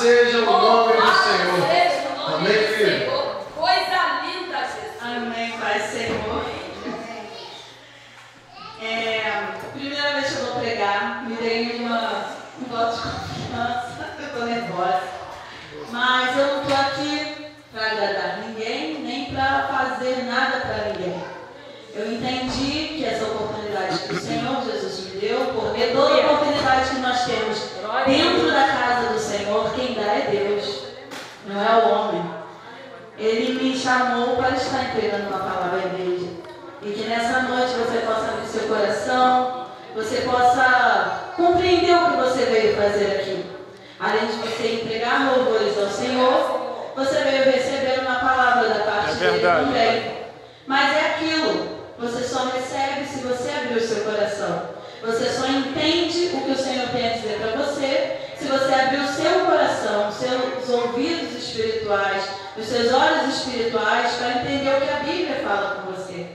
seja o nome do Senhor. Amém, filho? Coisa linda, Jesus. Amém, Pai Senhor. Primeira vez que eu vou pregar, me dei um voto de confiança, eu estou nervosa. Mas eu não estou aqui para agradar ninguém, nem para fazer nada para ninguém. Eu entendi que essa oportunidade que o Senhor Jesus me deu, porque toda oportunidade que nós temos dentro da casa do Senhor, quem dá é Deus, não é o homem. Ele me chamou para estar entregando uma palavra à igreja. E que nessa noite você possa abrir seu coração, você possa compreender o que você veio fazer aqui. Além de você entregar louvores ao Senhor, você veio receber uma palavra da parte dele também. Mas é aquilo, você só recebe se você abrir o seu coração. Você só entende o que o Senhor tem a dizer para você se você abrir o seu coração, os seus ouvidos espirituais, os seus olhos espirituais para entender o que a Bíblia fala com você.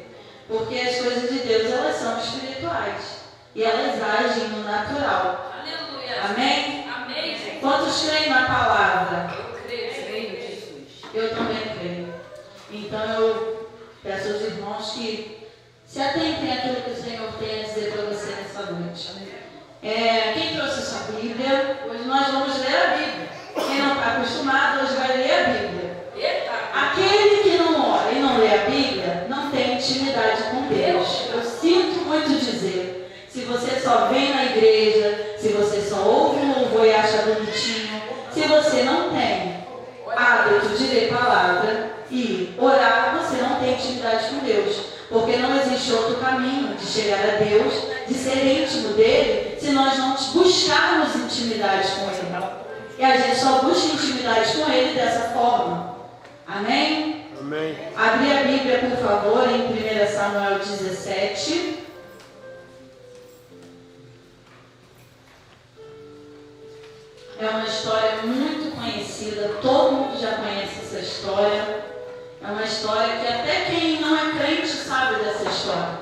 Porque as coisas de Deus, elas são espirituais e elas agem no natural. Aleluia. Amém? Amém. Quantos creem na palavra? Eu creio, Jesus. Eu também creio. Então eu peço aos irmãos que se atentem àquilo que o Senhor tem a dizer para você nessa noite. Quem trouxe sua Bíblia? Hoje nós vamos ler a Bíblia. Quem não está acostumado, hoje vai ler a Bíblia. Aquele que não ora e não lê a Bíblia, não tem intimidade com Deus. Eu sinto muito dizer. Se você só vem na igreja, se você só ouve um louvor e acha bonitinho, se você não tem hábito de ler palavra e orar, você não tem intimidade com Deus. Porque não existe outro caminho de chegar a Deus, de ser íntimo dele, se nós não buscarmos intimidade com ele. E a gente só busca intimidade com ele dessa forma. Amém? Amém. Abri a Bíblia, por favor, em 1 Samuel 17. É uma história muito conhecida, todo mundo já conhece essa história. É uma história que até quem não é crente sabe dessa história.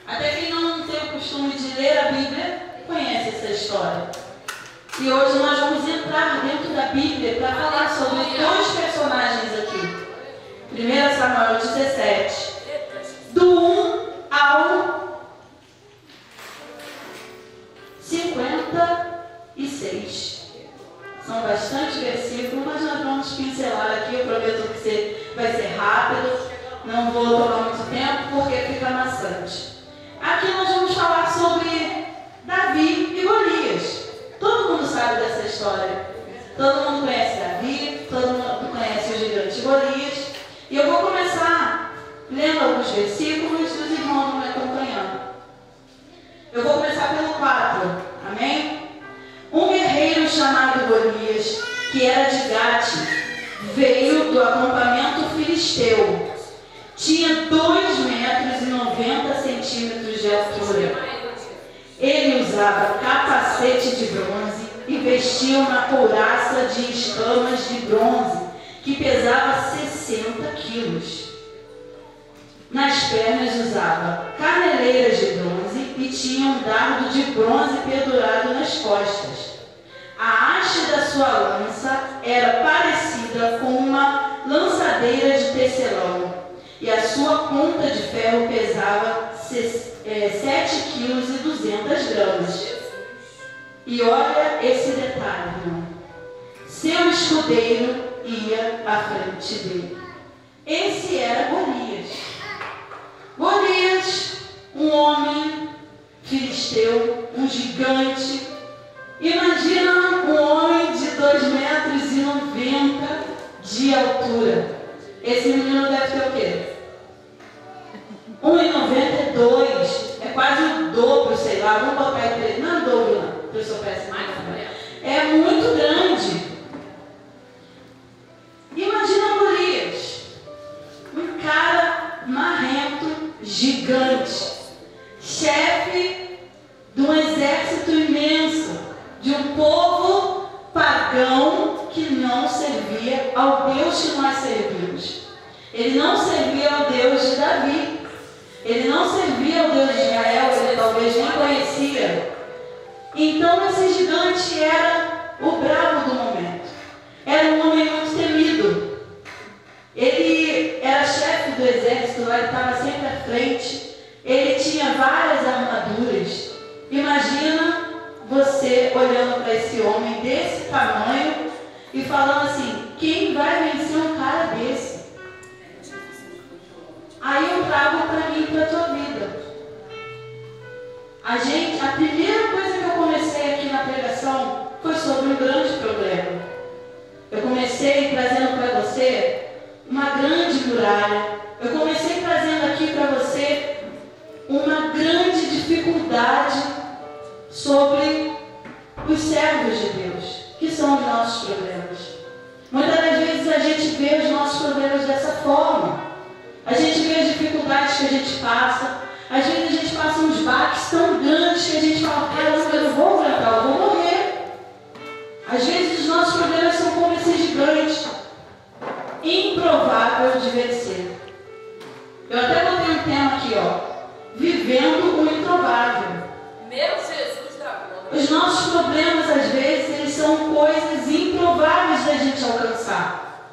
Até quem não tem o costume de ler a Bíblia conhece essa história. E hoje nós vamos entrar dentro da Bíblia para falar sobre dois personagens aqui. 1 Samuel 17, do 1 ao 56. São bastante versículos, mas nós vamos pincelar aqui. Eu prometo que vai ser rápido. Não vou tomar muito tempo porque fica maçante. Aqui nós vamos falar sobre Davi e Golias. Todo mundo sabe dessa história. Todo mundo conhece Davi, todo mundo conhece o gigante Golias. E eu vou começar lendo alguns versículos e os irmãos vão me acompanhando. Eu vou começar pelo 4. Amém? Um guerreiro chamado Golias, que era de Gate, veio do acampamento filisteu. Tinha 2,90 metros de altura. Ele usava capacete de bronze e vestia uma couraça de escamas de bronze que pesava 60 quilos. Nas pernas usava caneleiras de bronze e tinha um dardo de bronze pendurado nas costas. A haste da sua lança era parecida com uma lançadeira de tecelão e a sua ponta de ferro pesava 7,2 kg. E olha esse detalhe, irmão. Seu escudeiro ia à frente dele. Esse era Golias. Golias, um homem filisteu, um gigante. Imagina um homem de 2,90 metros de altura. Esse menino deve ter o quê? 1,92. É quase o dobro, sei lá. Vamos botar ele. Não é o dobro, não. Eu sou péssima. É muito grande. Imagina Golias. Um cara marrento, gigante. Chefe de um exército imenso. De um povo pagão que não servia ao Deus que nós servimos. Ele não servia ao Deus de Davi. Ele não servia ao Deus de Israel, ele talvez nem conhecia. Então esse gigante era o bravo do momento. você olhando para esse homem desse tamanho e falando assim, quem vai vencer um cara desse? Aí eu trago para mim e para a tua vida. A primeira coisa que eu comecei aqui na pregação foi sobre um grande problema. Eu comecei trazendo para você uma grande muralha. Eu comecei trazendo aqui para você uma grande dificuldade sobre os servos de Deus, que são os nossos problemas. Muitas das vezes a gente vê os nossos problemas dessa forma. A gente vê as dificuldades que a gente passa. Às vezes a gente passa uns baques tão grandes que a gente fala, caramba, eu não vou aguentar, eu vou morrer. Às vezes os nossos problemas são como esse gigante, improvável de vencer. Eu até botei um tema aqui, vivendo o improvável. Meu Jesus da glória. Os nossos problemas, às vezes, eles são coisas improváveis da gente alcançar.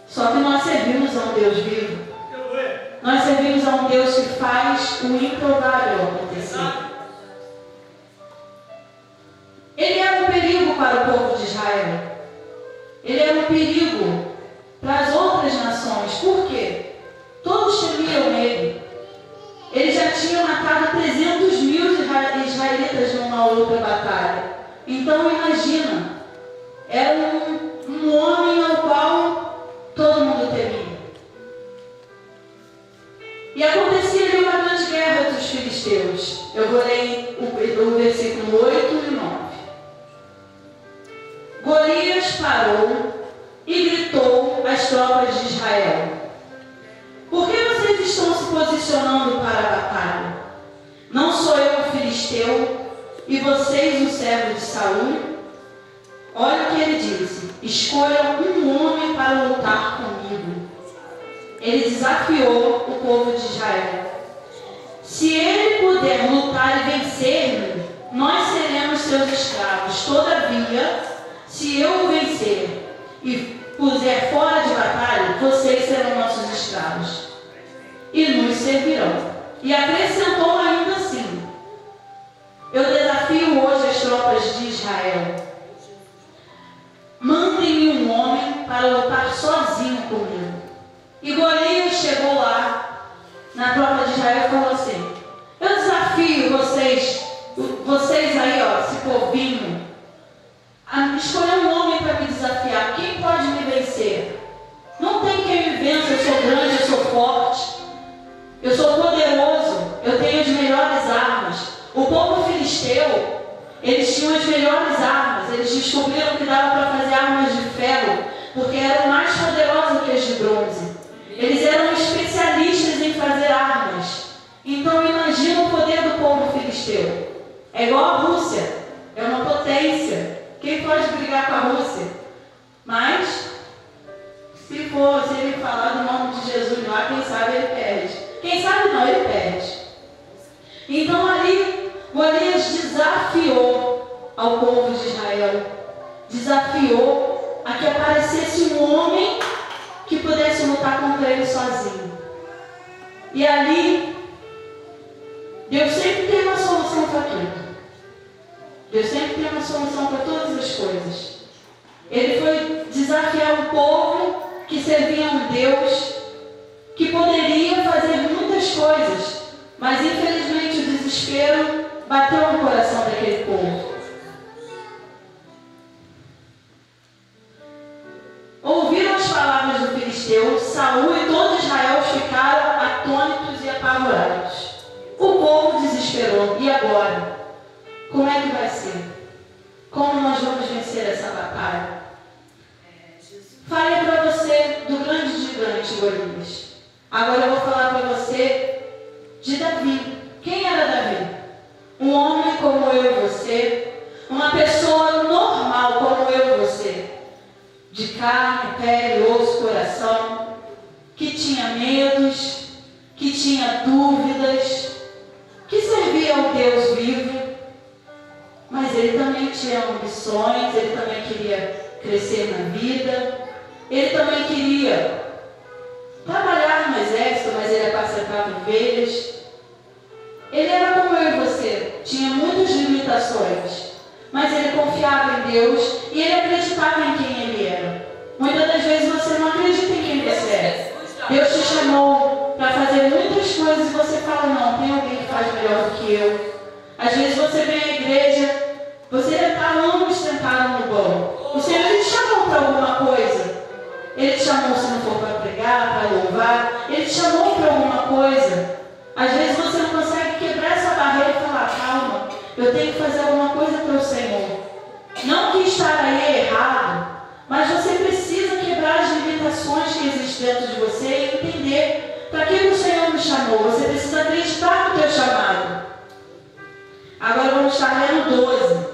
Só que nós servimos a um Deus vivo. Nós servimos a um Deus que faz o improvável acontecer. Ele era um perigo para o povo de Israel. Ele era um perigo para as outras nações. Por quê? Todos temiam ele. Ele já tinha matado 300 mil israelitas numa outra batalha. Então imagina, era um homem ao qual todo mundo temia. E acontecia ali uma grande guerra entre os filisteus. Eu vou ler o versículo 8 e 9. Golias parou e gritou às tropas de Israel: por que vocês estão se posicionando para a batalha? Não sou eu o filisteu e vocês o servo de Saul? Olha o que ele disse: escolham um homem para lutar comigo. Ele desafiou o povo de Israel. Se ele puder lutar e vencer-me, nós seremos seus escravos. Todavia, se eu o vencer e puser fora de batalha, vocês serão nossos escravos e nos servirão. E acrescentou ainda assim: eu desafio hoje as tropas de Israel. Mandem-me um homem para lutar sozinho comigo. E Golias chegou lá na tropa de Israel e falou assim: eu desafio vocês aí, esse povinho, a escolher um homem para me desafiar. Quem pode me vencer? Não tem quem me vença. Eu sou grande, eu sou forte, eu sou poderoso, eu tenho as melhores armas. O povo filisteu, eles tinham as melhores armas. Eles descobriram que dava para fazer armas de ferro, porque eram mais poderosas que as de bronze. Eles eram especialistas em fazer armas. Então imagina o poder do povo filisteu. É igual a Rússia, é uma potência. Quem pode brigar com a Rússia? Mas, se ele falar do nome de Jesus lá, quem sabe ele perde. Quem sabe não, ele perde. Então ali, Golias desafiou ao povo de Israel. Desafiou a que aparecesse um homem que pudesse lutar contra ele sozinho. E ali, Deus sempre tem uma solução para tudo. Deus sempre tem uma solução para todas as coisas. Ele foi desafiar um povo que servia a um Deus que poderia fazer muitas coisas, mas infelizmente o desespero bateu no coração daquele povo. Ouviram as palavras do filisteu, Saul e todo Israel ficaram atônitos e apavorados. O povo desesperou. E agora? Como é que vai ser? Como nós vamos vencer essa batalha? Falei para você do grande gigante Golias. Agora eu vou falar para você de Davi. Quem era Davi? Um homem como eu e você, uma pessoa normal como eu e você, de carne, pele, osso, coração, que tinha medos, que tinha dúvidas, que servia ao Deus vivo, mas ele também tinha ambições, ele também queria crescer na vida, ele também queria trabalhar no exército, mas ele apacentava ovelhas. Ele era como eu e você, tinha muitas limitações, mas ele confiava em Deus e ele acreditava em quem ele era. Muitas das vezes você não acredita em quem você é. Deus te chamou para fazer muitas coisas e você fala, não, tem alguém que faz melhor do que eu. Às vezes você vem à igreja, você está anos sentado no banco. O Senhor te chamou para alguma coisa. Ele te chamou, se não for para pregar, para louvar. Ele te chamou para alguma coisa. Às vezes você não consegue quebrar essa barreira e falar, calma, eu tenho que fazer alguma coisa para o Senhor. Não que estar aí é errado, mas você precisa quebrar as limitações que existem dentro de você e entender para que o Senhor me chamou. Você precisa acreditar no teu chamado. Agora vamos estar lendo 12.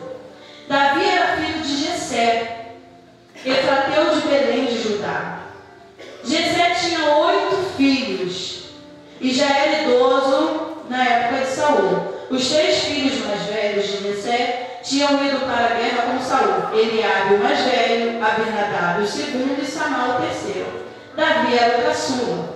Davi era filho de Jessé, efrateu de Belém de Judá. Jessé tinha 8 filhos e já era idoso na época de Saul. Os 3 filhos mais velhos de Jessé tinham ido para a guerra com Saul. Eliabe o mais velho, Abinadab o segundo e Samá o terceiro. Davi era o caçula.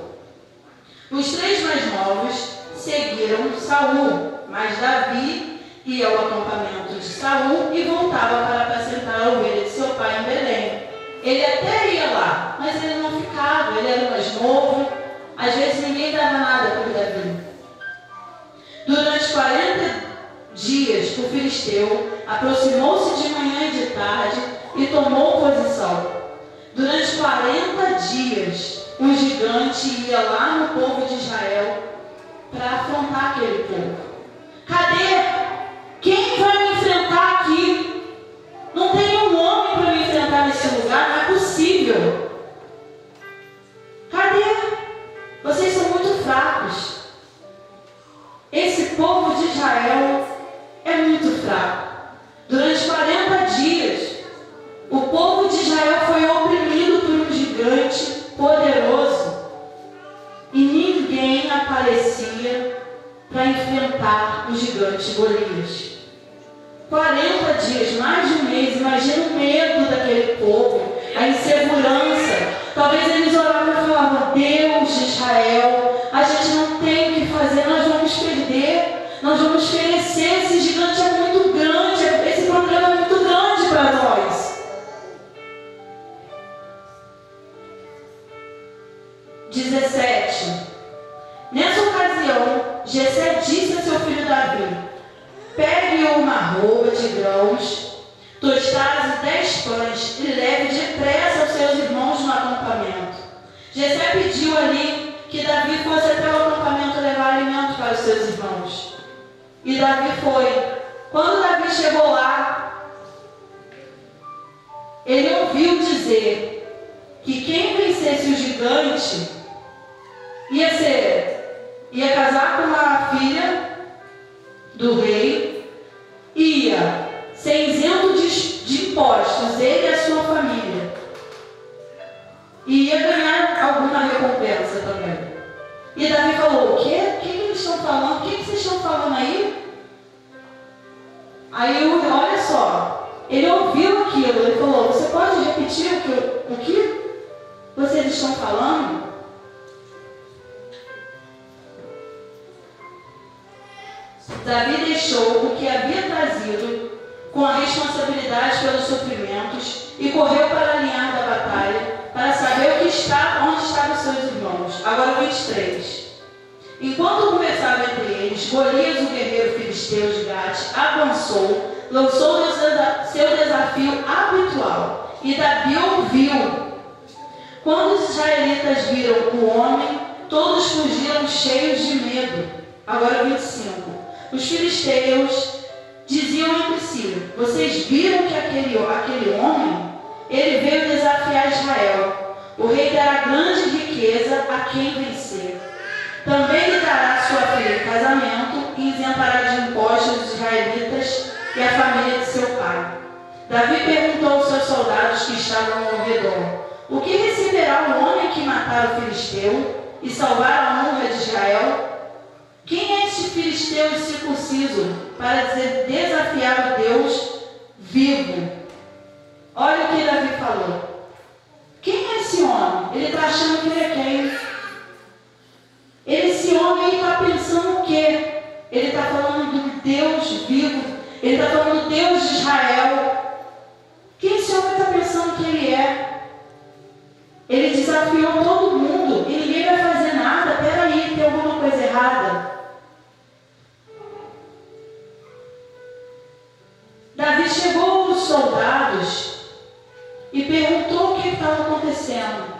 Os 3 mais novos seguiram Saul, mas Davi ia ao acampamento de Saul e voltava para apacentar a ovelha de seu pai em Belém. Ele até ia lá, mas ele não ficava, ele era mais novo. Às vezes ninguém dava nada por Davi. Durante 40 dias, o filisteu aproximou-se de manhã e de tarde e tomou posição. Durante 40 dias, o gigante ia lá no povo de Israel para afrontar aquele povo. Cadê? Quem vai me enfrentar aqui? Não tem um homem para me enfrentar nesse lugar, não é possível. Cadê? Vocês são muito fracos. Esse povo de Israel é muito fraco. Durante 40 dias, o povo de Israel foi oprimido por um gigante poderoso e ninguém aparecia para enfrentar o gigante Golias. 40 dias, mais de um mês. Imagina o medo daquele povo, a insegurança. Talvez eles oravam e falavam, Deus de Israel, a gente não tem o que fazer, nós vamos perder, nós vamos perecer, esse gigante é muito grande, esse problema é muito grande para nós. 17. Nessa ocasião, Jessé disse a seu filho Davi, pegue uma arroba de grãos, tostados e 10 pães, e leve depressa aos seus irmãos no acampamento. Jessé pediu ali que Davi fosse até o acampamento levar alimento para os seus irmãos. E Davi foi. Quando Davi chegou lá, ele ouviu dizer que quem vencesse o gigante ia casar com a filha do rei, ia ser isento de impostos, ele e a sua família, e ia ganhar alguma recompensa também. E Davi falou, o quê? O que eles estão falando? O que vocês estão falando aí? Aí, olha só, ele ouviu aquilo, ele falou, você pode repetir o que vocês estão falando? Davi deixou o que havia trazido com a responsabilidade pelos suprimentos e correu para a linha da batalha para saber onde estavam seus irmãos. Agora 23. Enquanto conversava entre eles, Golias, o guerreiro filisteu de Gate, avançou, lançou seu desafio habitual e Davi ouviu. Quando os israelitas viram o homem, todos fugiram cheios de medo. Agora 25. Os filisteus diziam entre si, vocês viram que aquele homem, ele veio desafiar Israel. O rei dará grande riqueza a quem vencer. Também lhe dará sua filha em casamento e isentará de impostos os israelitas e a família de seu pai. Davi perguntou aos seus soldados que estavam ao redor, o que receberá o homem que matar o filisteu e salvar a honra de Israel? Quem é este filisteu incircunciso para desafiar o Deus vivo? Olha o que Davi falou. Quem é esse homem? Ele está achando que ele é quem? Esse homem está pensando o quê? Ele está falando do Deus vivo. Ele está falando do Deus de Israel. desafiou todo mundo e ninguém vai fazer nada. Peraí, tem alguma coisa errada? Davi chegou aos soldados e perguntou o que estava acontecendo.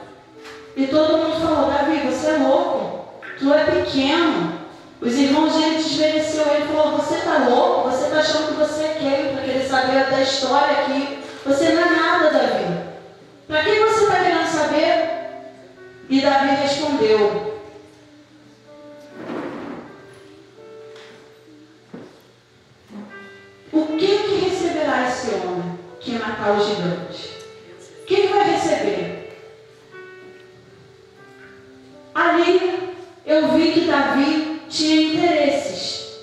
E todo mundo falou: Davi, você é louco, tu é pequeno. Os irmãos dele desmereceu ele e falou: você está louco? Você está achando que você é quem para querer saber da história aqui? Você não é nada, Davi. Para que você está querendo saber? E Davi respondeu: o que receberá esse homem que matar o gigante? O que vai receber? Ali eu vi que Davi tinha interesses.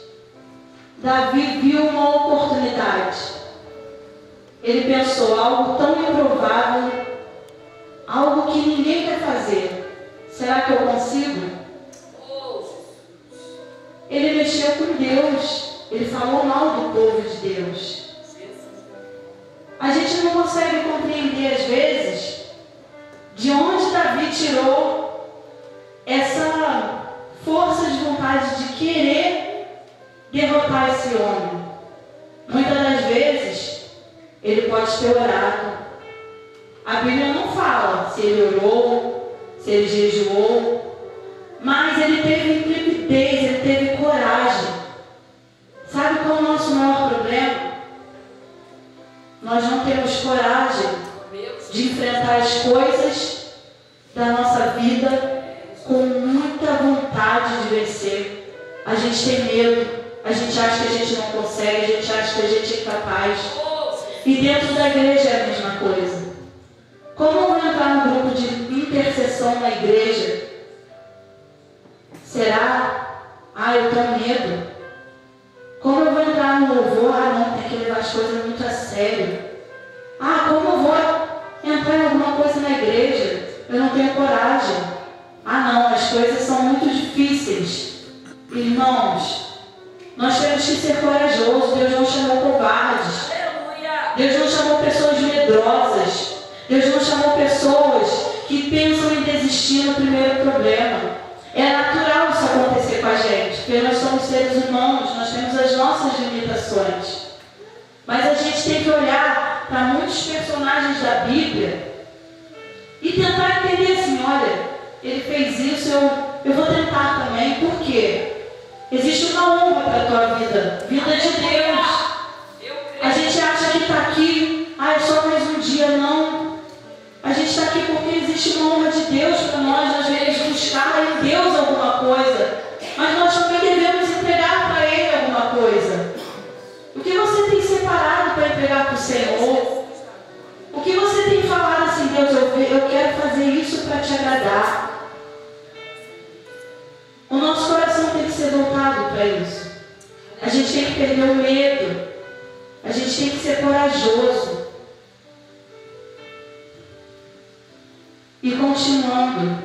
Davi viu uma oportunidade. Ele pensou: algo tão improvável, algo que ninguém quer fazer. Será que eu consigo? Ele mexeu com Deus. Ele falou mal do povo de Deus. A gente não consegue compreender, às vezes, de onde Davi tirou essa força de vontade de querer derrotar esse homem. Muitas das vezes, ele pode ter orado. A Bíblia não fala se ele orou, se ele jejuou, mas ele teve intrepidez, ele teve coragem. Sabe qual é o nosso maior problema? Nós não temos coragem de enfrentar as coisas da nossa vida com muita vontade de vencer. A gente tem medo, a gente acha que a gente não consegue, a gente acha que a gente é incapaz. E dentro da igreja é a mesma coisa. Como eu vou entrar no grupo de intercessão na igreja? Será? Eu tenho medo. Como eu vou entrar no louvor? Não, tem que levar as coisas muito a sério. Como eu vou entrar em alguma coisa na igreja? Eu não tenho coragem. Não, as coisas são muito difíceis. Irmãos, nós temos que ser corajosos. Deus não chamou covardes. Deus não chamou pessoas medrosas. Deus não chamou pessoas que pensam em desistir no primeiro problema. É natural isso acontecer com a gente, porque nós somos seres humanos, nós temos as nossas limitações. Mas a gente tem que olhar para muitos personagens da Bíblia e tentar entender assim: olha, ele fez isso, eu vou tentar também. Por quê? Existe uma honra para a tua vida, vida de Deus. A gente acha que está aqui, é só mais um dia. Não. A gente está aqui porque existe uma honra de Deus para nós. Nós devemos buscar em Deus alguma coisa, mas nós também devemos entregar para Ele alguma coisa. O que você tem separado para entregar para o Senhor? O que você tem falado assim: Deus, eu quero fazer isso para te agradar. O nosso coração tem que ser voltado para isso. A gente tem que perder o medo. A gente tem que ser corajoso. E continuando.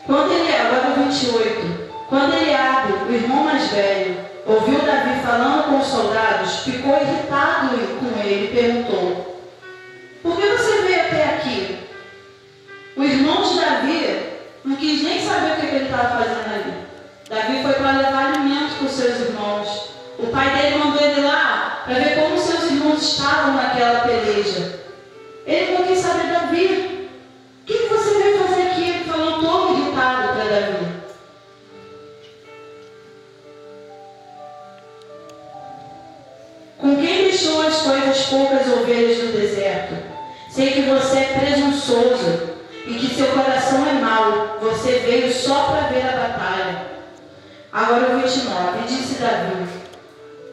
Agora o 28. Quando Eliabe, o irmão mais velho, ouviu Davi falando com os soldados, ficou irritado com ele e perguntou: por que você veio até aqui? O irmão de Davi não quis nem saber o que ele estava fazendo ali. Davi foi para levar alimento para os seus irmãos. O pai dele mandou ele lá para ver como seus irmãos estavam naquela peleja. Ele não quis saber. Davi, o que você veio fazer aqui? Ele falou todo irritado para Davi. Com quem deixou as coisas poucas ovelhas no deserto? Sei que você é presunçoso e que seu coração é mau. Você veio só para ver a batalha. Agora o 29. Disse Davi: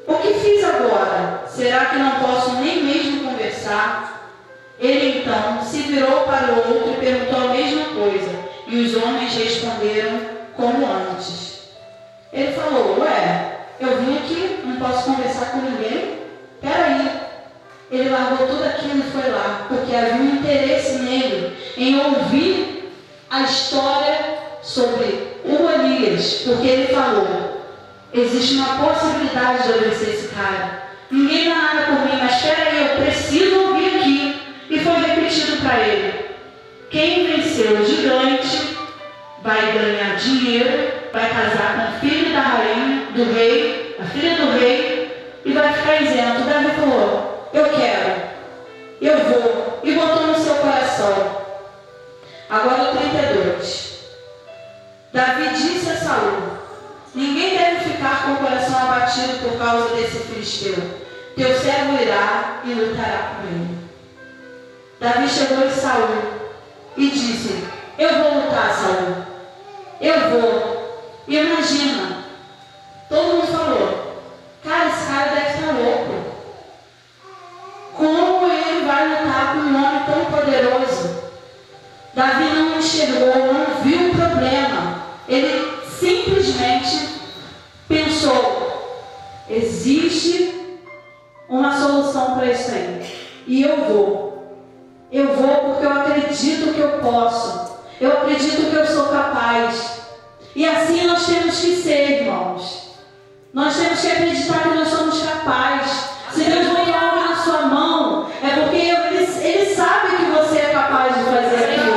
o que fiz agora? Será que não posso nem mesmo conversar? Ele então se virou para o outro e perguntou a mesma coisa. E os homens responderam como antes. Ele falou: eu vim aqui, não posso conversar com ninguém? Peraí. Ele largou tudo aquilo e foi lá, porque havia um interesse nele em ouvir a história sobre o Golias, porque ele falou: existe uma possibilidade de eu vencer esse cara. Ninguém dá nada por mim, mas peraí, eu preciso ouvir aqui. E foi repetido para ele. Quem venceu o gigante vai ganhar dinheiro, vai casar com o filho da rainha, do rei, a filha do rei, e vai ficar isento. Davi falou: eu quero, eu vou, e botou no seu coração. Agora o 32. Davi disse a Saul: ninguém deve ficar com o coração abatido por causa desse filisteu. Teu servo irá e lutará com ele. Davi chegou em Saul e disse: eu vou lutar, Saul. Eu vou. Imagina, todo mundo falou: cara, esse cara deve estar louco. Como ele vai lutar com um homem tão poderoso? Davi não enxergou, não viu o problema. Ele simplesmente pensou: existe uma solução para isso aí. E eu vou. Eu vou porque eu acredito que eu posso. Eu acredito que eu sou capaz. E assim nós temos que ser, irmãos. Nós temos que acreditar que nós somos capazes. Se Deus botou algo na sua mão, é porque Ele sabe que você é capaz de fazer aquilo.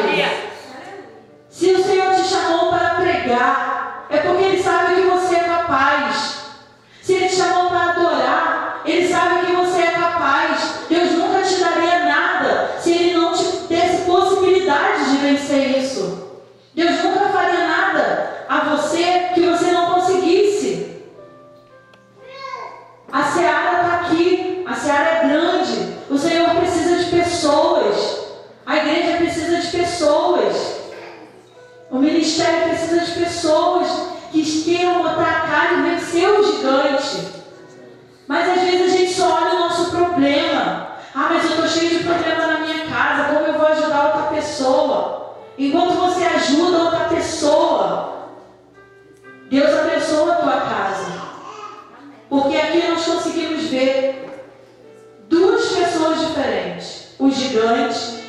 Se o Senhor te chamou para pregar, é porque Ele sabe que você é capaz. Se Ele te chamou para adorar, Ele sabe que você é capaz. Deus nunca te daria nada se Ele não te desse possibilidade de vencer isso. Deus nunca faria nada a você que você não conseguisse. A seara está aqui, a seara é grande. O Senhor precisa de pessoas. A igreja precisa de pessoas. O ministério precisa de pessoas que queiram botar a cara e vencer o gigante. Mas às vezes a gente só olha o nosso problema. Ah, mas eu estou cheio de problema na minha casa. Como eu vou ajudar outra pessoa? Enquanto você ajuda outra pessoa, Deus abençoa a tua casa. Porque aqui nós conseguimos ver duas pessoas diferentes. O gigante,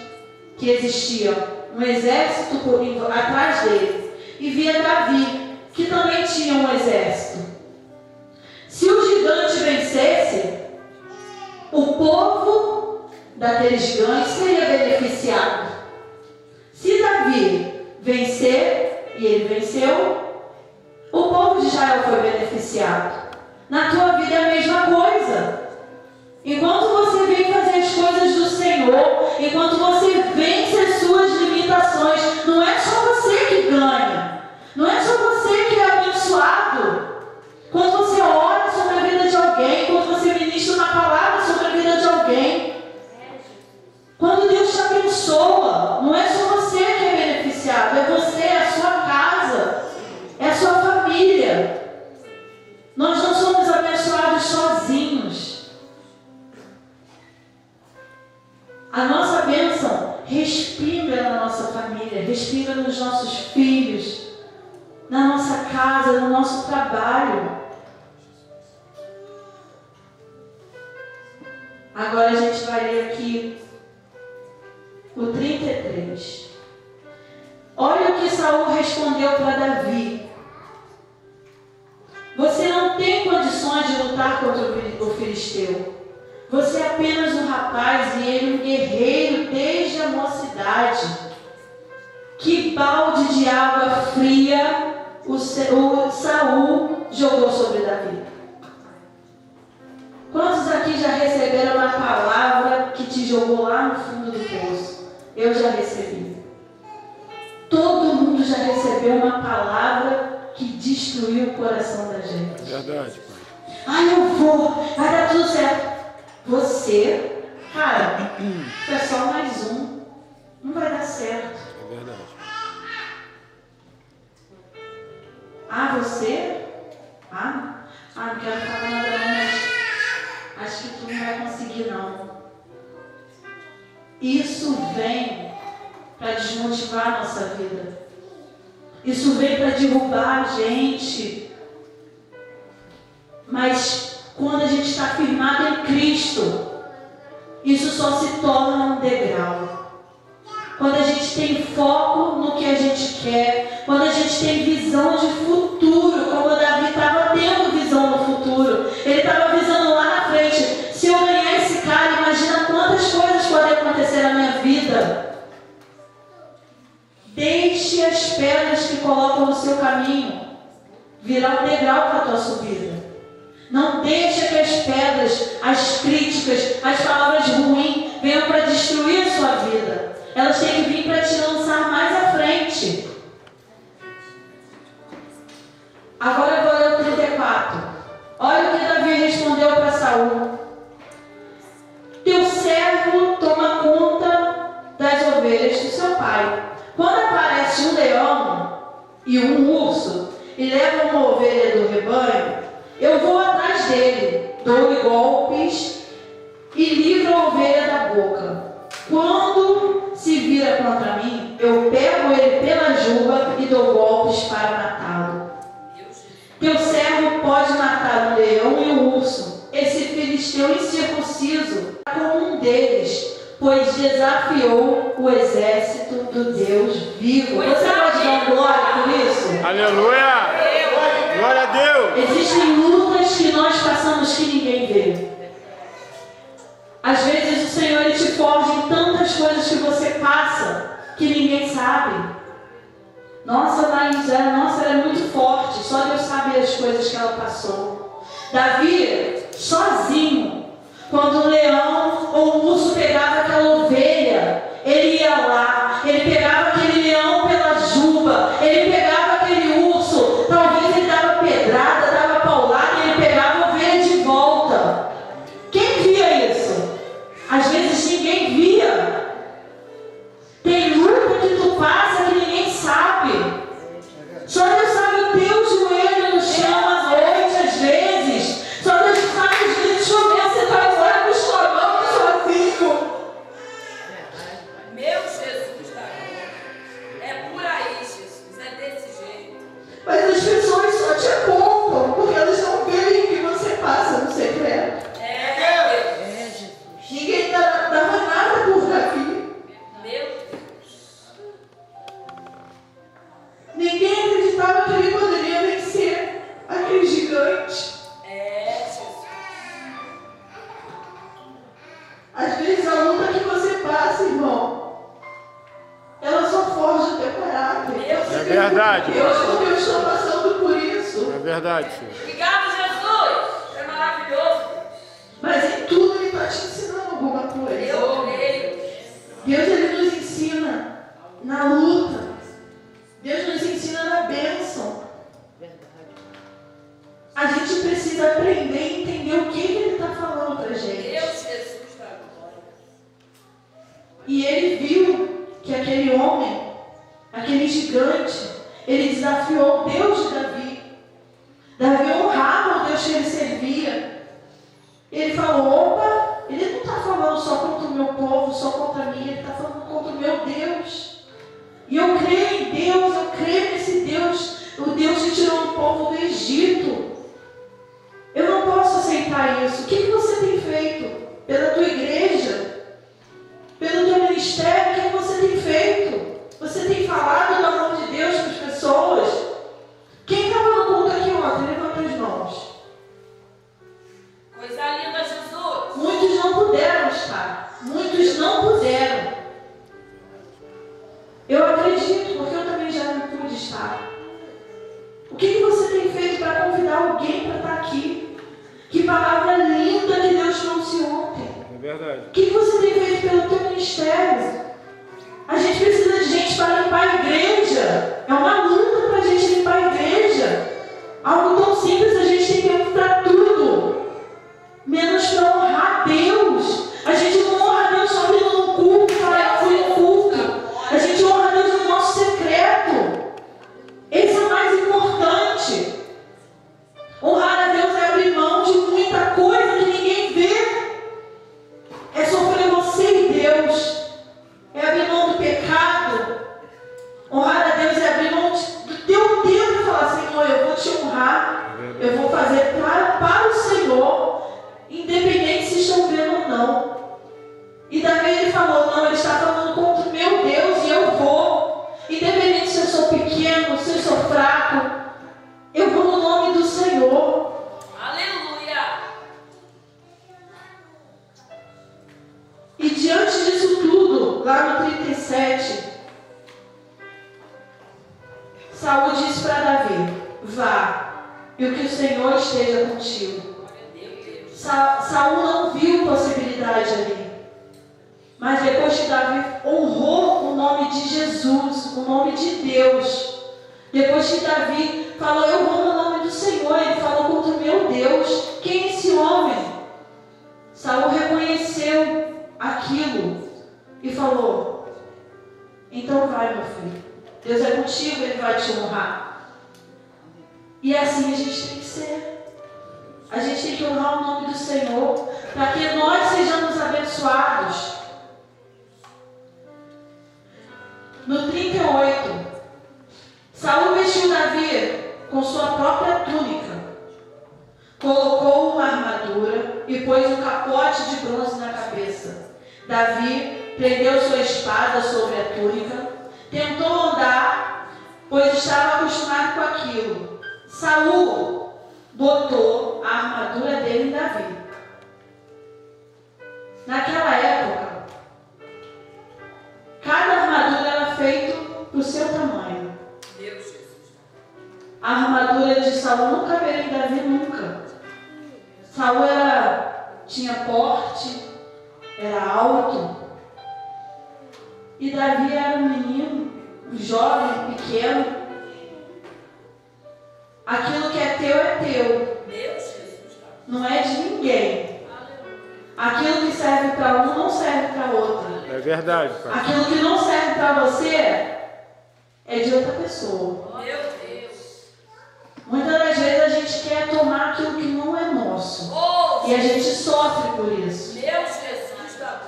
que existia um exército atrás dele, e via Davi, que também tinha um exército. Se o gigante vencesse, o povo daquele gigante seria beneficiado. Se Davi vencer, e ele venceu, o povo de Israel foi beneficiado. Na tua vida é a mesma coisa. Enquanto você vem fazer as coisas do Senhor, enquanto você vence as suas limitações, não é só você que ganha. Não é só você que é abençoado. Quando você ora sobre a vida de alguém, quando você ministra uma palavra sobre a vida de alguém, quando Deus te abençoa, não é só você que é beneficiado, é você, é a sua casa, é a sua família. Nós não somos abençoados sozinhos. A nossa bênção respinga na nossa família, respinga nos nossos filhos, na nossa casa, no nosso trabalho. Agora a gente vai ler aqui o 33. Olha o que Saul respondeu para Davi. Você não tem condições de lutar contra o filisteu. Você é apenas um rapaz e ele um guerreiro desde a mocidade. Que balde de água fria o Saul jogou sobre Davi. Quantos aqui já receberam uma palavra que te jogou lá no fundo do poço? Eu já recebi. Todo mundo já recebeu uma palavra que destruiu o coração da gente. Verdade, pai. Ai, eu vou, vai dar tudo certo. Você, cara, é só mais um. Não vai dar certo. É verdade. Ah, você? Não quero falar nada não, mas acho que tu não vai conseguir não. Isso vem para desmotivar a nossa vida. Isso vem para derrubar a gente. Mas quando a gente está firmado em Cristo, isso só se torna um degrau. Quando a gente tem foco no que a gente quer, quando a gente tem visão de futuro, como o Davi estava tendo visão no futuro, ele estava visando lá na frente. Se eu ganhar esse cara, imagina quantas coisas podem acontecer na minha vida. seu caminho virá um degrau para a tua subida. Não deixa que as pedras, as críticas, as palavras ruins venham para destruir a sua vida. Elas têm que vir para te lançar mais à frente. Agora eu vou ler o 34. Olha o que Davi respondeu para Saul. Teu servo toma conta das ovelhas do seu pai. Quando aparece um leão e um urso e leva uma ovelha do rebanho, eu vou atrás dele, dou-lhe golpes e livro a ovelha da boca. Quando se vira contra mim, eu pego ele pela juba e dou golpes para matá-lo. Teu servo pode matar o leão e o urso, esse filisteu incircunciso, como um deles, pois desafiou o exército do Deus vivo. Você pode dar glória por isso? Aleluia! Glória a Deus! Existem lutas que nós passamos que ninguém vê. Às vezes o Senhor ele te forja em tantas coisas que você passa que ninguém sabe. Nossa, Laís, ela é muito forte. Só Deus sabe as coisas que ela passou. Davi, sozinho, quando um leão ou um urso pegava aquela ovelha, ele ia lá, ele pegava aquele leão pela juba, ele pegava aquele urso, talvez ele dava pedrada, dava paulada, e ele pegava a ovelha de volta. Quem via isso? Às vezes ninguém via. Tem luta que tu passa que ninguém sabe. Só Deus sabe o teu joelho no chão à noite, às vezes. Só Deus sabe, às vezes, chover, você está agora com os tornando sozinho. Meu Jesus, é por aí, Jesus, é desse jeito. Mas as pessoas só te apontam, porque elas não veem o que você passa no secreto. Ninguém dava nada por Davi. Meu Deus. Ninguém acreditava que ele poderia vencer aquele gigante. Jesus. Às vezes a luta que você passa, irmão, ela só forja o teu caráter. É verdade. Eu estou passando por isso. É verdade, Senhor. Obrigado, Jesus. É maravilhoso. Mas em tudo ele está te ensinando alguma coisa. Eu creio. Deus ele nos ensina na luta. Deus nos ensina na bênção. A gente precisa aprender e entender o que ele está falando para a gente. Deus, Jesus da glória. E ele viu que aquele homem, aquele gigante, ele desafiou o Deus de Davi. Davi honrava o Deus que ele servia. Ele falou, opa, ele não está falando só contra o meu povo, só contra mim, ele está falando contra o meu Deus. E eu creio em Deus, eu creio nesse Deus, o Deus que tirou o povo do Egito. Eu não posso aceitar isso. O que você tem feito pela tua igreja? Pelo teu ministério, o que você tem feito? Você tem falado do amor de Deus para as pessoas? Quem estava no culto aqui ontem? Levanta as mãos. Coisa linda, Jesus. Muitos não puderam estar. Muitos não puderam. Eu acredito, porque eu também já não pude estar. O que você tem feito para convidar alguém para estar aqui? Que palavra linda que Deus trouxe ontem. É verdade. O que você tem feito pelo teu ministério? A gente precisa de gente para limpar a igreja. É uma luta para a gente limpar a igreja. Algo tão simples, a gente tem tempo para tudo, menos para honrar Deus. A gente não honra Deus só indo no culto, para fui no culto. A gente honra Deus no nosso secreto. Esse é o mais importante. Honrar a Deus é abrir mão de muita coisa que ninguém vê. É sofrer você e Deus. É abrir mão do pecado. Honrar a Deus é abrir mão do teu tempo e falar, Senhor, eu vou te honrar. Eu vou fazer para o Senhor, independente se estão vendo ou não. E Davi ele falou, não, ele está falando contra o meu Deus e eu vou. Independente se eu sou pequeno, se eu sou fraco, eu vou no nome do Senhor. Aleluia. E diante disso tudo, lá no 37, Saul disse para Davi: vá, e o que o Senhor esteja contigo. Saul não viu possibilidade ali. Mas depois que Davi honrou o nome de Jesus, o nome de Deus, depois que Davi falou: eu honro o nome do Senhor, ele falou contra o meu Deus, quem é esse homem? Saul reconheceu aquilo e falou: então vai, meu filho, Deus é contigo, ele vai te honrar. E assim a gente tem que ser. A gente tem que honrar o nome do Senhor, para que nós sejamos abençoados. No 38, Saul vestiu Davi com sua própria túnica, colocou uma armadura e pôs um capote de bronze na cabeça. Davi prendeu sua espada sobre a túnica, tentou andar, pois estava acostumado com aquilo. Saul botou a armadura dele em Davi. Naquela época, cada armadura era feita para o seu tamanho. A armadura de Saul não caberia em Davi nunca. Saul tinha porte, era alto. E Davi era um menino, um jovem, pequeno. Aquilo que é teu, não é de ninguém. Aquilo que serve para um não serve para outro. É verdade, pai. Aquilo que não serve para você é de outra pessoa. Meu Deus. Muitas das vezes a gente quer tomar aquilo que não é nosso. E a gente sofre por isso. Meu Jesus.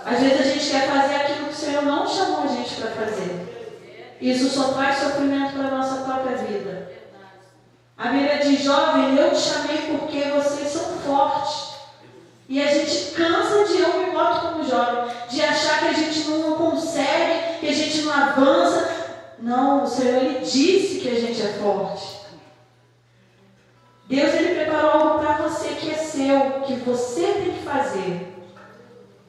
Às vezes a gente quer fazer aquilo que o Senhor não chamou a gente para fazer. Isso só traz sofrimento para a nossa própria vida. A Bíblia diz: jovem, eu te chamei porque vocês são fortes. E a gente cansa de, eu me boto como jovem, de achar que a gente não consegue, que a gente não avança. Não, o Senhor, Ele disse que a gente é forte. Deus, Ele preparou algo para você que é seu, que você tem que fazer.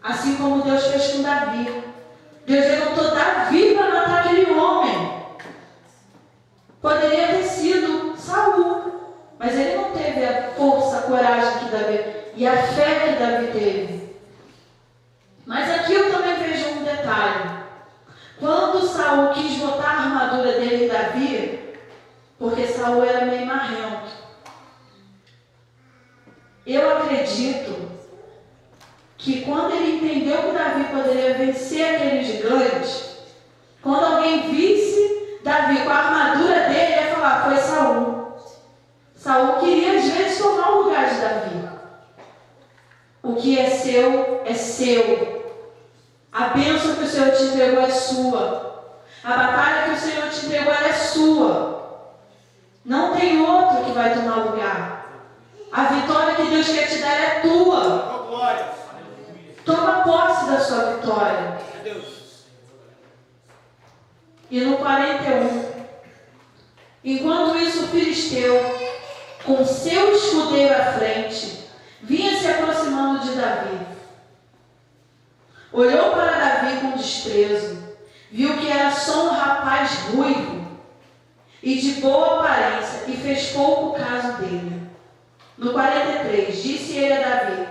Assim como Deus fez com Davi. Deus levantou Davi para matar aquele homem. Poderia ter sido Saul, mas ele não teve a força, a coragem que Davi e a fé que Davi teve. Mas aqui eu também vejo um detalhe. Quando Saul quis botar a armadura dele em Davi, porque Saul era meio marrento, eu acredito que quando ele entendeu que Davi poderia vencer aquele gigante, quando alguém visse Davi com a armadura dele, ia falar: foi Saul. Saul queria às vezes tomar o lugar de Davi. O que é seu é seu. A bênção que o Senhor te entregou é sua. A batalha que o Senhor te entregou é sua. Não tem outro que vai tomar lugar. A vitória que Deus quer te dar é tua. Toma posse da sua vitória. E no 41, enquanto isso, o filisteu, com seu escudeiro à frente, vinha se aproximando de Davi. Olhou para Davi com desprezo, viu que era só um rapaz ruivo e de boa aparência, e fez pouco caso dele. No 43, disse ele a Davi: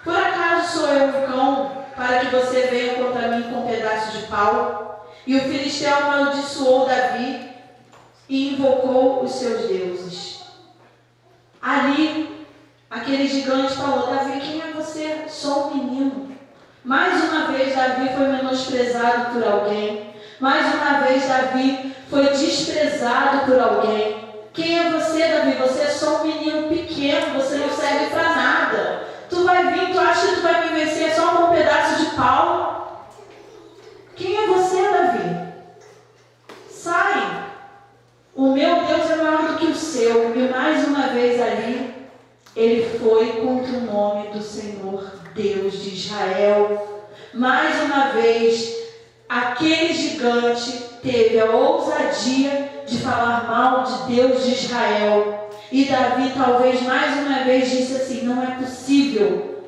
por acaso sou eu um cão, para que você venha contra mim com um pedaço de pau? E o filisteu amaldiçoou Davi e invocou os seus deuses. Ali, aquele gigante falou: Davi, quem é você? Sou um menino. Mais uma vez Davi foi menosprezado por alguém. Mais uma vez Davi foi desprezado por alguém. Quem é você, Davi? Você é só um menino pequeno, você não serve para nada. Tu vai vir, tu acha que tu vai me vencer só com um pedaço de pau? Quem é você, Davi? Sai! O meu Deus é maior do que o seu. E mais uma vez ali, ele foi contra o nome do Senhor, Deus de Israel. Mais uma vez, aquele gigante teve a ousadia de falar mal de Deus de Israel. E Davi talvez mais uma vez disse assim: não é possível.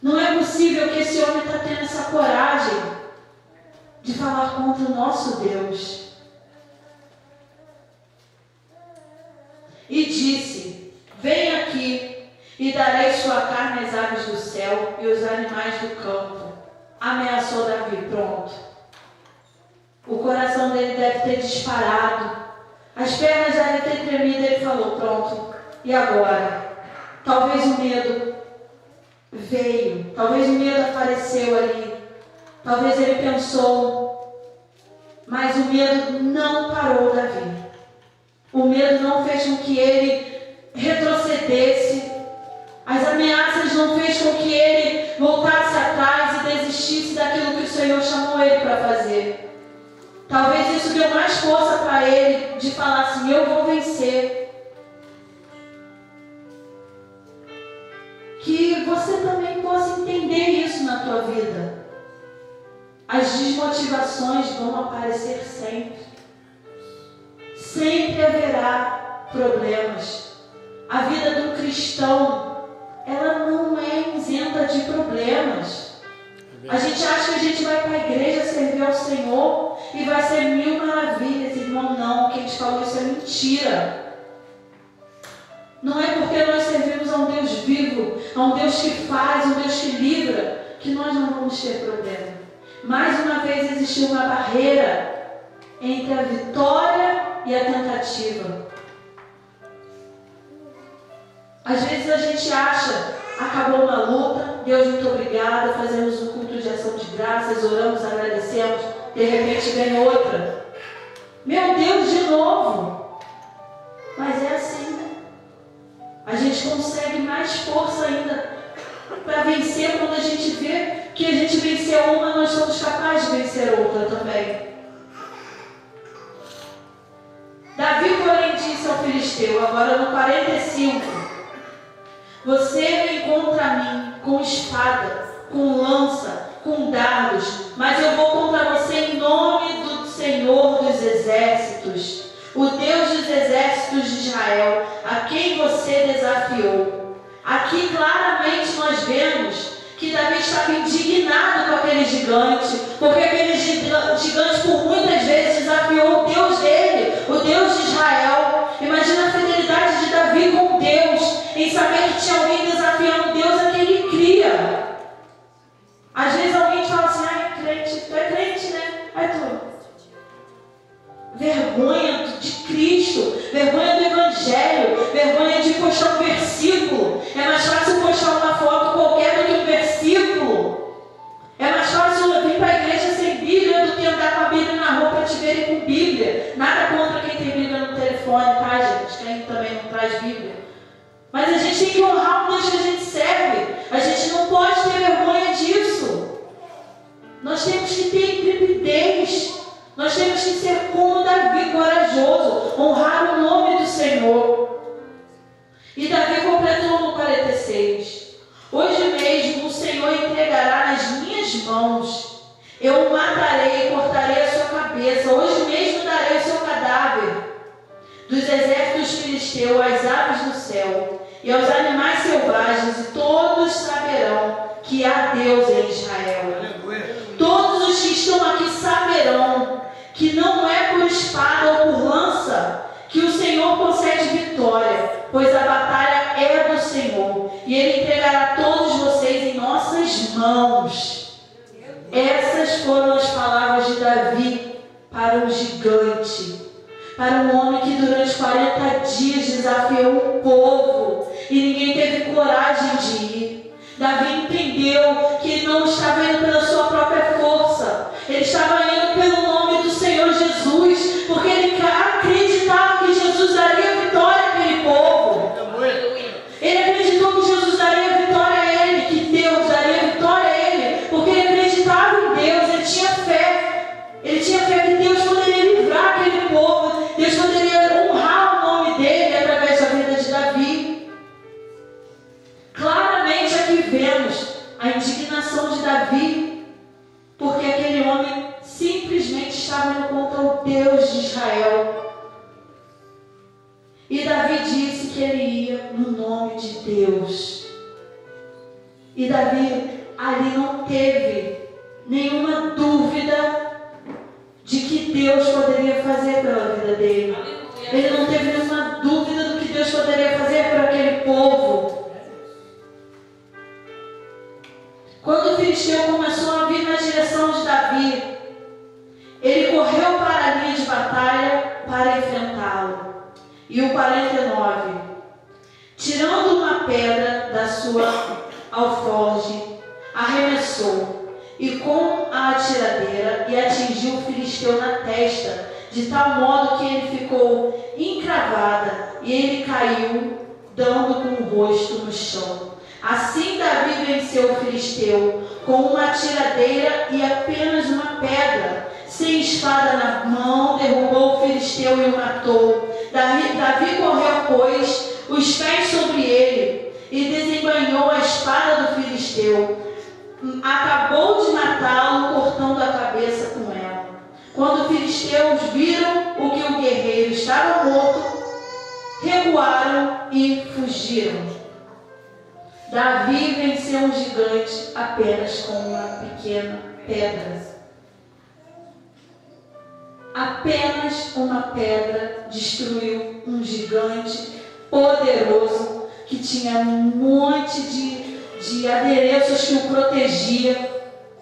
Não é possível que esse homem está tendo essa coragem de falar contra o nosso Deus. e darei sua carne às aves do céu e aos animais do campo. Ameaçou Davi, pronto. O coração dele deve ter disparado, as pernas devem ter tremido. Ele falou, pronto, e agora? Talvez o medo veio, talvez o medo apareceu ali, talvez ele pensou, mas o medo não parou Davi. O medo não fez com que ele retrocedesse, as ameaças não fez com que ele voltasse atrás e desistisse daquilo que o Senhor chamou ele para fazer. Talvez isso deu mais força para ele de falar assim, eu vou vencer. Que você também possa entender isso na tua vida. As desmotivações vão aparecer sempre. Sempre haverá problemas. A vida de um cristão, ela não é isenta de problemas. A gente acha que a gente vai para a igreja servir ao Senhor e vai ser mil maravilhas. Irmão, não. Quem te falou isso é mentira. Não é porque nós servimos a um Deus vivo, a um Deus que faz, a um Deus que livra, que nós não vamos ter problema. Mais uma vez existiu uma barreira entre a vitória e a tentativa. Às vezes a gente acha, acabou uma luta, Deus muito obrigado, fazemos um culto de ação de graças, oramos, agradecemos, de repente vem outra. Meu Deus, de novo! Mas é assim, né? A gente consegue mais força ainda para vencer quando a gente vê que a gente venceu uma, nós somos capazes de vencer outra também. Davi, porém, disse ao filisteu, agora no 45, você vem contra mim com espada, com lança, com dardos, mas eu vou contra você em nome do Senhor dos exércitos, o Deus dos exércitos de Israel, a quem você desafiou. Aqui claramente nós vemos que Davi estava indignado com aquele gigante, porque aquele gigante por muitas vezes desafiou o Deus dele, o Deus de Israel. Imagina a fidelidade de Davi com Deus, em saber que tinha alguém desafiando Deus a quem ele cria. Às vezes alguém fala assim, ai, crente, tu é crente, né? Ai, tu. Vergonha de Cristo, vergonha do Evangelho, vergonha de postar um versículo. É mais fácil postar uma foto qualquer do que um versículo. É mais fácil vir para a igreja sem Bíblia do que andar com a Bíblia na rua para te verem com Bíblia. Nada contra quem tem Bíblia no telefone, tá, gente? Quem também não traz Bíblia. Mas a gente tem que honrar o Deus que a gente serve. A gente não pode ter vergonha disso. Nós temos que ter intrepidez. Nós temos que ser como Davi, corajoso, honrar o nome do Senhor. E Davi completou no 46. Hoje mesmo o Senhor entregará nas minhas mãos. Eu o matarei e cortarei a sua cabeça. Hoje mesmo darei o seu cadáver dos exércitos filisteus às aves do céu e aos animais selvagens, e todos saberão que há Deus em Israel. Todos os que estão aqui saberão que não é por espada ou por lança que o Senhor concede vitória, pois a batalha é do Senhor, e Ele entregará todos vocês em nossas mãos. Essas foram as palavras de Davi para um gigante, para um homem que durante 40 dias desafiou o povo, e ninguém teve coragem de ir. Davi entendeu que ele não estava indo pela sua própria força, ele estava indo pelo nome do Senhor Jesus, porque ele acreditava que Jesus daria vitória àquele povo. Ele acreditou que Jesus daria vitória a ele, que Deus daria vitória a ele, porque ele acreditava em Deus, ele tinha fé. Ele tinha fé que Deus poderia livrar aquele povo, Deus poderia honrar o nome dele através da vida de Davi. Claramente aqui vemos a indignação de Davi, porque aquele homem simplesmente estava indo contra o Deus de Israel. E Davi disse que ele ia no nome de Deus. E Davi ali não teve nenhuma dúvida de que Deus poderia fazer pela vida dele. Ele não teve nenhuma dúvida do que Deus poderia fazer por aquele povo. E o 49. Tirando uma pedra da sua alforge, arremessou, e com a atiradeira, e atingiu o filisteu na testa, de tal modo que ele ficou encravada, e ele caiu, dando com o rosto no chão. Assim Davi venceu o filisteu, com uma atiradeira e apenas uma pedra. Sem espada na mão, derrubou o filisteu e o matou. Davi correu, pois, os pés sobre ele, e desembainhou a espada do filisteu. Acabou de matá-lo, cortando a cabeça com ela. Quando os filisteus viram o que o guerreiro estava morto, recuaram e fugiram. Davi venceu um gigante apenas com uma pequena pedra. Apenas uma pedra destruiu um gigante poderoso que tinha um monte de adereços que o protegia,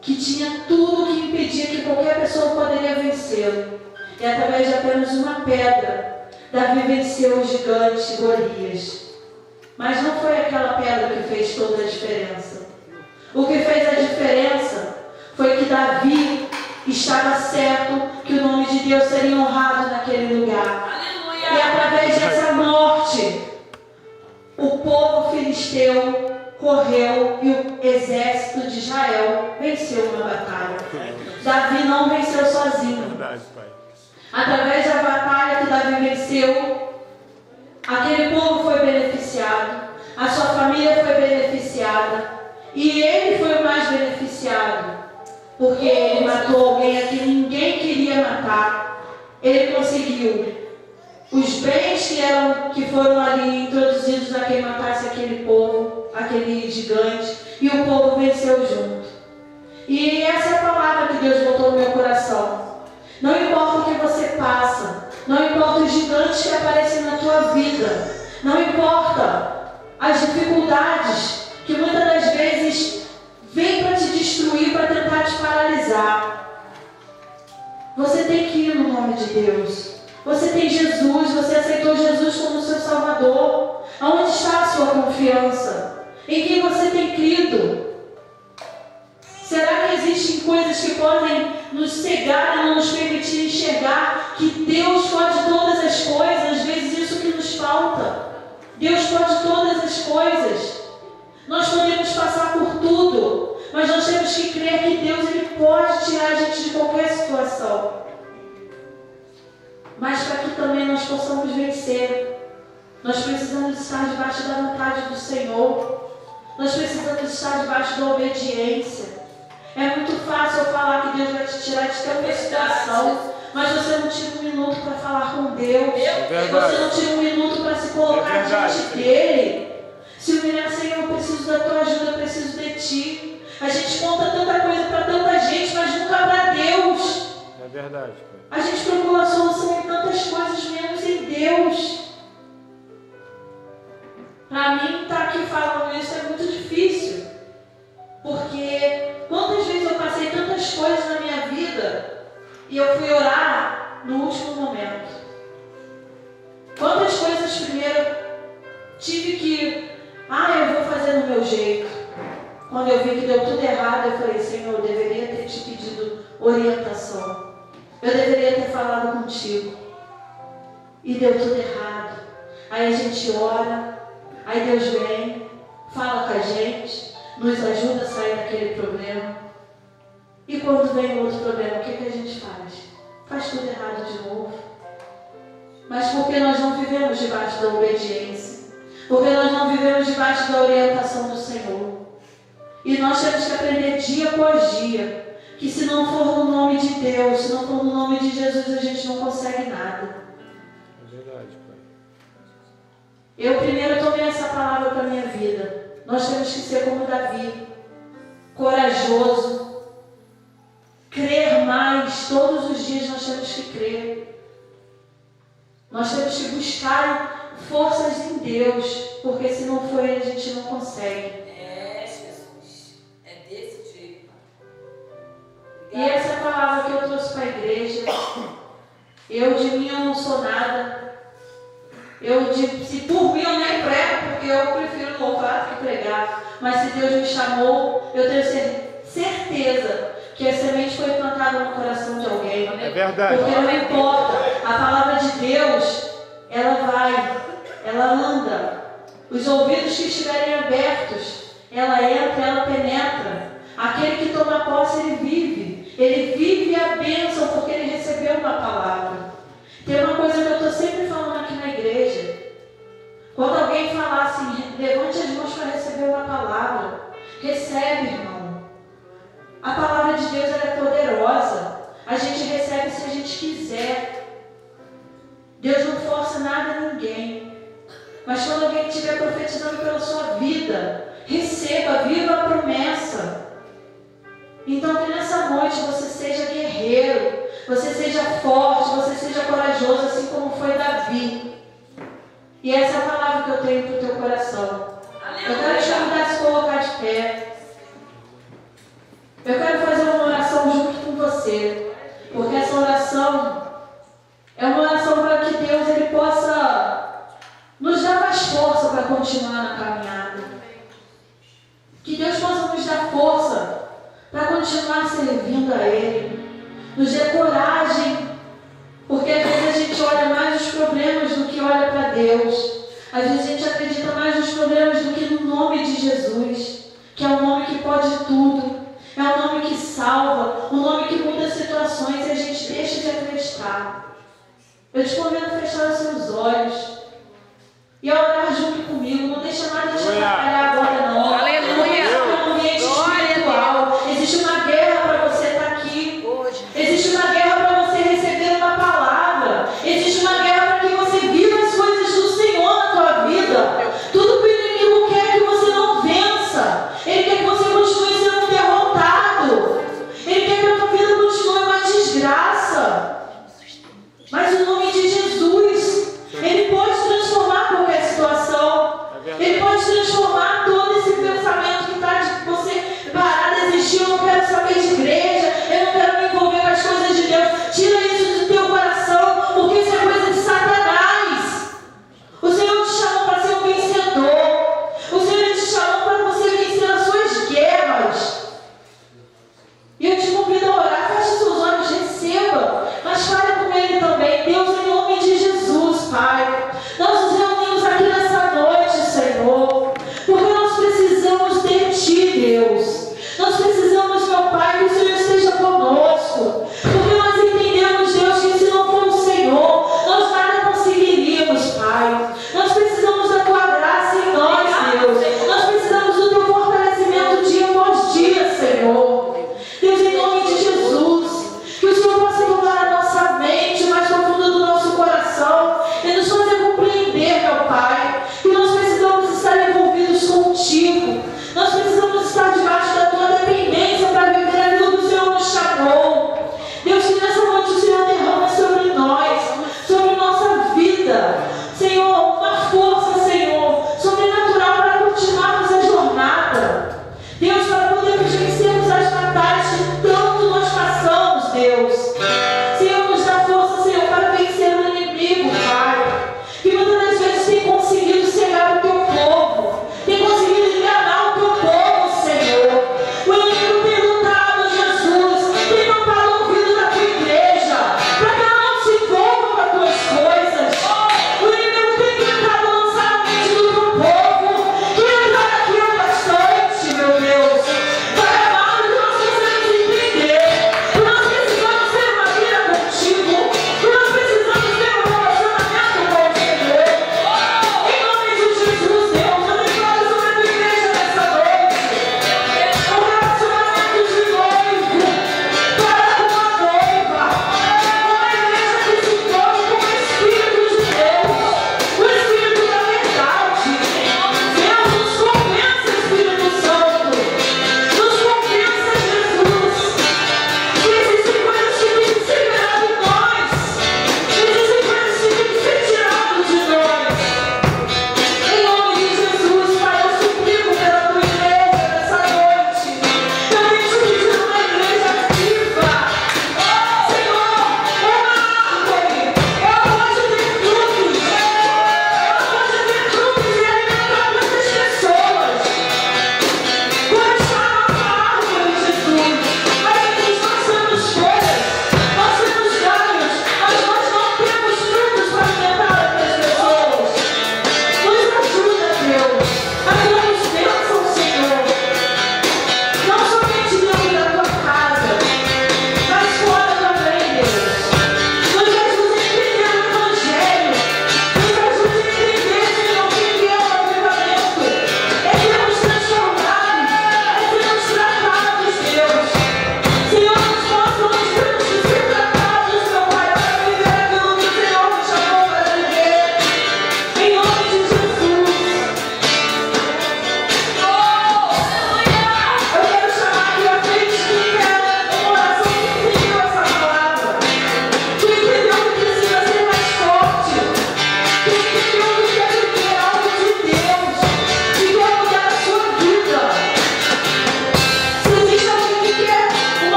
que tinha tudo que impedia que qualquer pessoa poderia vencê-lo. E através de apenas uma pedra, Davi venceu o gigante Golias. Mas não foi aquela pedra que fez toda a diferença. O que fez a diferença foi que Davi estava certo que o nome de Deus seria honrado naquele lugar. Aleluia. E através dessa morte, o povo filisteu correu e o exército de Israel venceu uma batalha. Davi não venceu sozinho. Verdade, pai. Através da batalha que Davi venceu, aquele povo foi beneficiado, a sua família foi beneficiada, e ele foi o mais beneficiado, porque ele matou alguém a quem ninguém queria matar. Ele conseguiu os bens que foram ali introduzidos a quem matasse aquele povo, aquele gigante, e o povo venceu junto. E essa é a palavra que Deus botou no meu coração. Não importa o que você passa, não importa os gigantes que aparecem na tua vida, não importa as dificuldades que muitas das vezes vêm para te destruir, para tentar te paralisar. Você tem que ir no nome de Deus. Você tem Jesus, você aceitou Jesus como seu Salvador. Aonde está a sua confiança? Em quem você tem crido? Será que existem coisas que podem nos cegar e não nos permitir enxergar que Deus pode todas as coisas? Às vezes isso que nos falta. Deus pode todas as coisas. Nós podemos passar por tudo, mas nós temos que crer que Deus ele pode tirar a gente de qualquer situação. Mas para que também nós possamos vencer, nós precisamos estar debaixo da vontade do Senhor. Nós precisamos estar debaixo da obediência. É muito fácil eu falar que Deus vai te tirar de tanta situação, mas você não tira um minuto para falar com Deus. Você não tira um minuto para se colocar diante dEle. Se humilhar, Senhor, eu preciso da tua ajuda, eu preciso de ti. A gente conta tanta coisa para tanta gente, mas nunca para Deus. É verdade, pai. A gente procura a solução em tantas coisas, menos em Deus. Para mim, estar aqui falando isso é muito difícil. Porque quantas vezes eu passei tantas coisas na minha vida e eu fui orar no último momento. Quantas coisas primeiro tive que, eu vou fazer do meu jeito. Quando eu vi que deu tudo errado, eu falei, Senhor, eu deveria ter te pedido orientação. Eu deveria ter falado contigo. E deu tudo errado. Aí a gente ora, aí Deus vem, fala com a gente, nos ajuda a sair daquele problema. E quando vem outro problema, o que a gente faz? Faz tudo errado de novo. Mas porque nós não vivemos debaixo da obediência. Porque nós não vivemos debaixo da orientação do Senhor. E nós temos que aprender dia após dia que se não for no nome de Deus, se não for no nome de Jesus, a gente não consegue nada. É verdade, pai. Eu primeiro tomei essa palavra para a minha vida. Nós temos que ser como Davi, corajoso, crer mais. Todos os dias nós temos que crer. Nós temos que buscar forças em Deus, porque se não for Ele, a gente não consegue. E essa é a palavra que eu trouxe para a igreja. Eu de mim eu não sou nada. Eu digo, se por mim eu nem prego, porque eu prefiro louvar do que pregar. Mas se Deus me chamou, eu tenho certeza que a semente foi plantada no coração de alguém. É verdade. Porque não importa, a palavra de Deus, ela vai, ela anda. Os ouvidos que estiverem abertos, ela entra, ela penetra. Aquele que toma posse, ele vive a bênção porque ele recebeu uma palavra. Tem uma coisa que eu estou sempre falando aqui na igreja. Quando alguém falar assim, levante as mãos para receber uma palavra. Recebe, irmão. A palavra de Deus, ela é poderosa. A gente recebe se a gente quiser. Deus não força nada a ninguém. Mas quando alguém estiver profetizando pela sua vida, receba, viva a promessa. Então que nessa noite você seja guerreiro, você seja forte, você seja corajoso, assim como foi Davi. E essa é a palavra que eu tenho para o teu coração. Eu quero te convidar a se colocar de pé. Eu quero fazer uma oração junto com você. Porque essa oração é uma oração para que Deus ele possa nos dar mais força para continuar na caminhada. Que Deus possa nos dar força para continuar servindo a Ele. Nos dê coragem. Porque às vezes a gente olha mais os problemas do que olha para Deus. Às vezes a gente acredita mais nos problemas do que no nome de Jesus, que é o nome que pode tudo. É o nome que salva, o nome que muda situações e a gente deixa de acreditar. Eu te convido a fechar os seus olhos e a orar